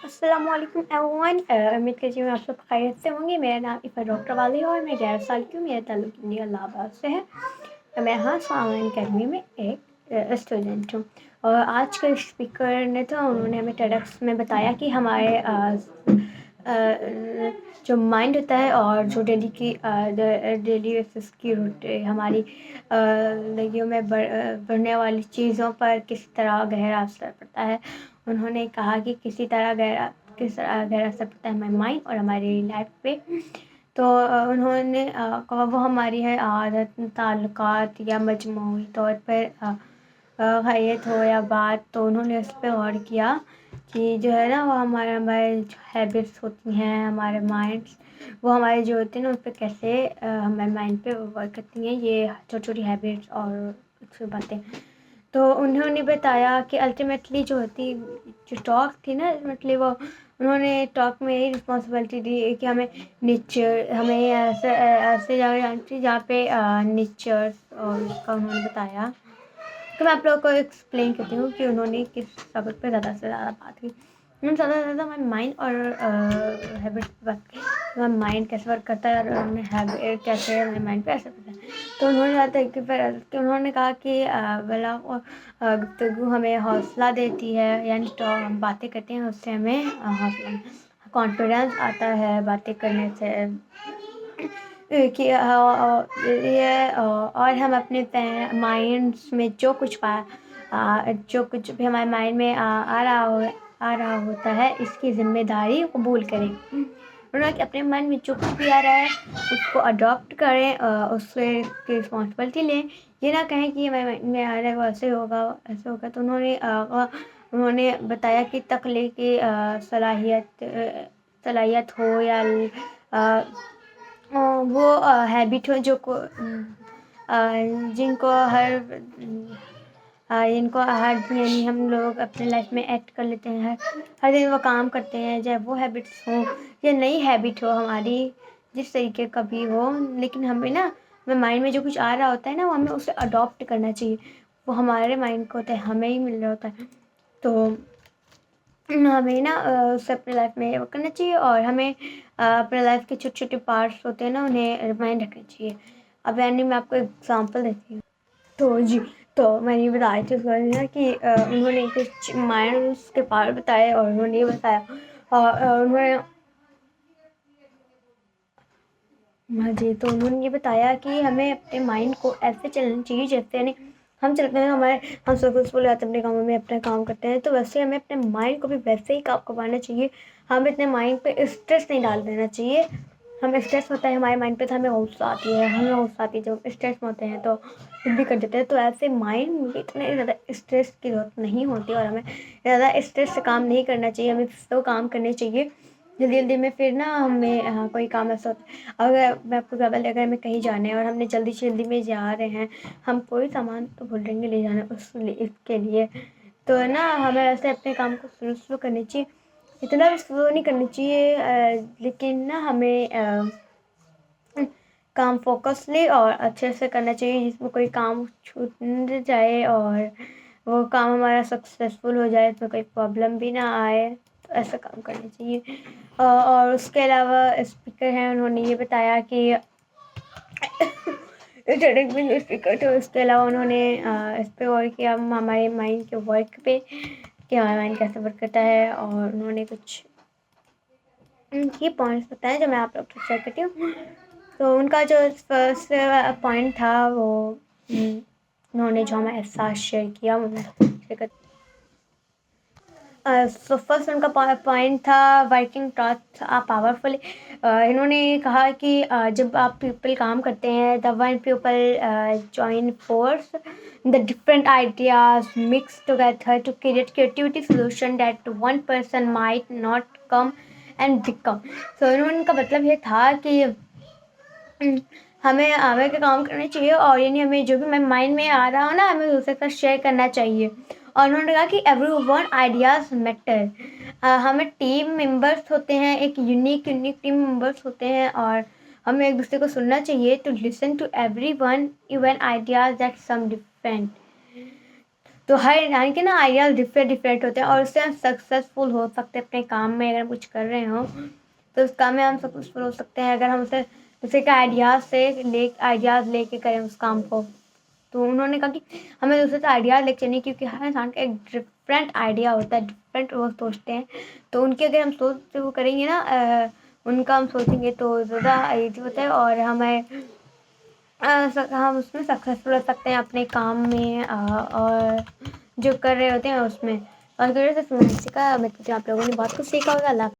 अस्सलामुअलैकुम एवरीवन। उम्मीद करती हूँ आप सब खैरियत से होंगे। मेरा नाम इफ़ा डॉक्टर वाली है और मैं 11 साल की हूँ। मेरा ताल्लुक इंडिया इलाहाबाद से है। मैं हासन ऑनलाइन अकेडमी में एक स्टूडेंट हूँ। और आज के स्पीकर ने तो उन्होंने हमें टेडक्स में बताया कि हमारे जो माइंड होता है और जो डेली बेसिस की हमारी ज़िंदगियों में बढ़ने वाली चीज़ों पर किस तरह गहरा असर पड़ता है। उन्होंने कहा कि किस तरह गहरा असर पड़ता है हमारे माइंड और हमारी लाइफ पे। तो उन्होंने कहा वो हमारी है आदत, ताल्लुकात या मजमूई तौर पर खैरियत हो या बात। तो उन्होंने उस पर गौर किया कि जो है ना वो हमारे जो हैबिट्स होती हैं, हमारे माइंड्स, वो हमारे जो होते हैं ना उन पर कैसे हमारे माइंड पे वर्क करती हैं, ये छोटी छोटी हैबिट्स और कुछ बातें। तो उन्होंने बताया कि अल्टीमेटली जो टॉक थी ना, अल्टीमेटली वो उन्होंने टॉक में यही रिस्पॉन्सिबिलिटी दी कि हमें ऐसे जगह जानी चाहिए जहाँ पे नेचर और उसका उन्होंने बताया। तो मैं आप लोगों को एक्सप्लेन करती हूँ कि उन्होंने किस टॉपिक पे ज़्यादा से ज़्यादा बात की। उन्होंने ज़्यादा से ज़्यादा हमारे माइंड और हैबिट की बात की, हमारा माइंड कैसे वर्क करता है और हमें हैबिट कैसे हमारे माइंड पे असर पड़ता है। तो उन्होंने कहा कि वाला गुफ्तगू हमें हौसला देती है, यानी तो हम बातें करते हैं उससे हमें हौसला कॉन्फिडेंस आता है बातें करने से कि ये और हम अपने माइंड्स में जो कुछ भी हमारे माइंड में आ रहा होता है, इसकी जिम्मेदारी कबूल करें। उन्होंने कि अपने माइंड में जो कुछ भी आ रहा है उसको अडॉप्ट करें, उससे रिस्पॉन्सिबिलिटी लें। ये ना कहें कि हमारे माइंड में आ रहा है वो ऐसे होगा। तो उन्होंने बताया कि तख्लीकी सलाहियत हो या वो हैबिट हो जिनको हर दिन यानी हम लोग अपने लाइफ में एक्ट कर लेते हैं, हर दिन वो काम करते हैं, चाहे वो हैबिट्स हो या नई हैबिट हो हमारी, जिस तरीके का भी हो। लेकिन हमें माइंड में जो कुछ आ रहा होता है ना, वो हमें उसे अडॉप्ट करना चाहिए। वो हमारे माइंड को होता है, हमें ही मिल रहा होता है। तो हमें ना उसे अपने लाइफ में वो करना चाहिए और हमें अपने लाइफ के छोटे छोटे पार्ट्स होते हैं ना, उन्हें रिमाइंड रखना चाहिए। अब यानी मैं आपको एग्जांपल देती हूँ। तो मैंने ये बताया थी उसका कि उन्होंने कुछ माइंड्स के पार्ट बताए और उन्होंने ये बताया और उन्होंने ये बताया कि हमें अपने माइंड को ऐसे चलना चाहिए जैसे यानी हम चलते हैं, हम सक्सेसफुल रहते हैं अपने कामों में, अपना काम करते हैं, तो वैसे हमें अपने माइंड को भी वैसे ही काम करवाना चाहिए। हमें अपने माइंड पे स्ट्रेस नहीं डाल देना चाहिए। हमें स्ट्रेस होता है हमारे माइंड पे तो हमें गुस्सा आती है, जब स्ट्रेस में होते हैं तो कुछ भी कर देते हैं। तो ऐसे माइंड में इतने ज़्यादा स्ट्रेस की ज़रूरत नहीं होती और हमें ज़्यादा स्ट्रेस से काम नहीं करना चाहिए। हमें तो काम करने चाहिए जल्दी जल्दी में। फिर ना हमें कोई काम ऐसा होता है, अगर मैं आपको एग्जाम्पल अगर हमें कहीं जाना है और हमने जल्दी में जा रहे हैं, हम कोई सामान तो भूल जाएंगे ले जाना इसके लिए। तो ना हमें ऐसे अपने काम को स्लो करनी चाहिए, इतना भी स्लो नहीं करनी चाहिए, लेकिन ना हमें काम फोकसली और अच्छे से करना चाहिए, जिसमें कोई काम छूट न जाए और वो काम हमारा सक्सेसफुल हो जाए, इसमें कोई प्रॉब्लम भी ना आए। तो ऐसा काम करना चाहिए। और उसके अलावा स्पीकर हैं, उन्होंने ये बताया कि स्पीकर थे, उसके अलावा उन्होंने इस पर और किया हमारे माइंड के वर्क पे कि हमारा माइंड कैसे वर्क करता है। और उन्होंने कुछ ये पॉइंट्स बताए जो मैं आप लोग से शेयर करती हूँ। तो उनका जो फर्स्ट पॉइंट था वो उन्होंने जो हमारे साथ शेयर किया वो मैं शेयर करती। सो फर्स्ट उनका पॉइंट था वर्किंग थॉट्स आर पावरफुल। इन्होंने कहा कि जब आप पीपल काम करते हैं, the one people join force, the different ideas mix together to create creativity solution that one person might not come and become. So उनका मतलब ये था कि हमें आगे के काम करने चाहिए और यानी हमें जो भी हमारे माइंड में आ रहा हो ना, हमें दूसरे के साथ शेयर करना चाहिए। और उन्होंने कहा कि एवरीवन आइडियाज़ मैटर। हमें टीम मेंबर्स होते हैं, एक यूनिक टीम मेंबर्स होते हैं और हमें एक दूसरे को सुनना चाहिए, to listen to everyone even ideas that some different. तो हर इंसान के ना आइडियाज़ डिफरेंट होते हैं और उससे हम सक्सेसफुल हो सकते हैं अपने काम में। अगर हम कुछ कर रहे हों तो उस काम में हम सक्सेसफुल हो सकते हैं अगर हम उसे दूसरे के आइडियाज़ लेके करें उस काम को। तो उन्होंने कहा कि हमें दूसरे से आइडियाज़ लेके चलनी, क्योंकि हर इंसान का एक डिफरेंट आइडिया होता है, डिफरेंट वो सोचते हैं। तो उनकी अगर हम सोच से वो करेंगे ना, उनका हम सोचेंगे तो ज़्यादा ईज़ी होता है और हम उसमें सक्सेसफुल हो सकते हैं अपने काम में, और जो कर रहे होते हैं उसमें। और की वजह से सीखा, मैं आप लोगों ने बहुत कुछ सीखा होगा।